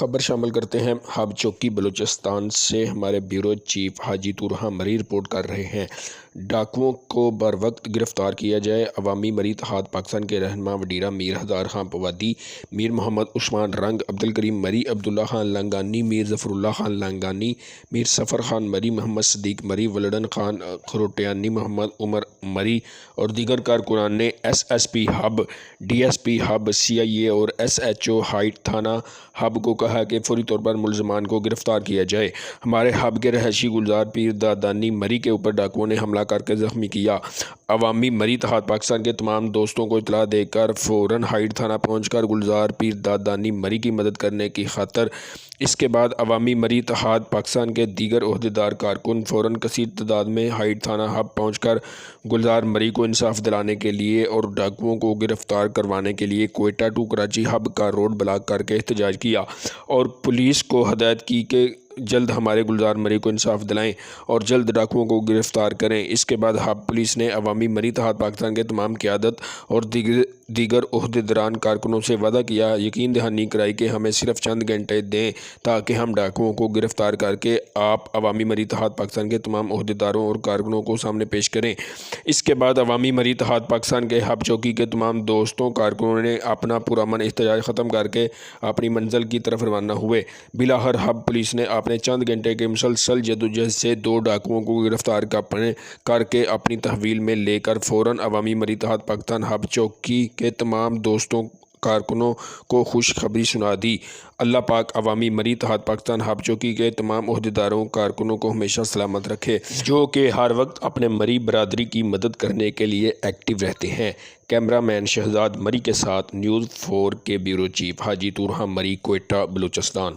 خبر شامل کرتے ہیں۔ ہب چوکی بلوچستان سے ہمارے بیورو چیف حاجی طورحہ مری رپورٹ کر رہے ہیں۔ ڈاکوؤں کو بروقت گرفتار کیا جائے۔ عوامی مری اتحاد پاکستان کے رہنما وڈیرہ میر ہزار خان پوادی، میر محمد عثمان رنگ، عبدالکریم مری، عبداللہ خان لانگانی، میر ظفر اللہ خان لانگانی، میر سفر خان مری، محمد صدیق مری، ولڈن خان خروٹیانی، محمد عمر مری اور دیگر کارکنان نے S P hub, D S P hub, CIA اور SHO ہائٹ تھانہ ہب کو کہا کہ فوری طور پر ملزمان کو گرفتار کیا جائے۔ ہمارے ہب کے رہائشی گلزار پیر دادانی مری کے اوپر ڈاکوؤں نے حملہ کر کے زخمی کیا۔ عوامی مری اتحاد پاکستان کے تمام دوستوں کو اطلاع دے کر فوراً ہائٹ تھانہ پہنچ کر گلزار پیر دادانی مری کی مدد کرنے کی خاطر اس کے بعد عوامی مری اتحاد پاکستان کے دیگر عہدیدار کارکن فوراً کثیر تعداد میں ہائٹ تھانہ ہب پہنچ کر گلزار مری کو انصاف دلانے کے لیے اور ڈاکوؤں کو گرفتار کروانے کے لیے کوئٹہ ٹو کراچی ہب کا روڈ بلاک کر کے احتجاج کیا اور پولیس کو ہدایت کی کہ جلد ہمارے گلزار مری کو انصاف دلائیں اور جلد ڈاکوؤں کو گرفتار کریں۔ اس کے بعد ہب پولیس نے عوامی مری اتحاد پاکستان کے تمام قیادت اور دیگر عہدیداران کارکنوں سے وعدہ کیا، یقین دہانی کرائی کہ ہمیں صرف چند گھنٹے دیں تاکہ ہم ڈاکوؤں کو گرفتار کر کے آپ عوامی مری اتحاد پاکستان کے تمام عہدیداروں اور کارکنوں کو سامنے پیش کریں۔ اس کے بعد عوامی مری اتحاد پاکستان کے ہب چوکی کے تمام دوستوں کارکنوں نے اپنا پرامن احتجاج ختم کر کے اپنی منزل کی طرف روانہ ہوئے۔ بلاخر ہب پولیس نے اپنے چند گھنٹے کے مسلسل جدوجہد سے 2 ڈاکوؤں کو گرفتار کر کے اپنی تحویل میں لے کر فوراً عوامی مری اتحاد پاکستان ہب چوکی کے تمام دوستوں کارکنوں کو خوشخبری سنا دی۔ اللہ پاک عوامی مری اتحاد پاکستان ہب چوکی کے تمام عہدیداروں کارکنوں کو ہمیشہ سلامت رکھے، جو کہ ہر وقت اپنے مری برادری کی مدد کرنے کے لیے ایکٹیو رہتے ہیں۔ کیمرہ مین شہزاد مری کے ساتھ نیوز 4 کے بیورو چیف حاجی طورحہ مری، کوئٹہ، بلوچستان۔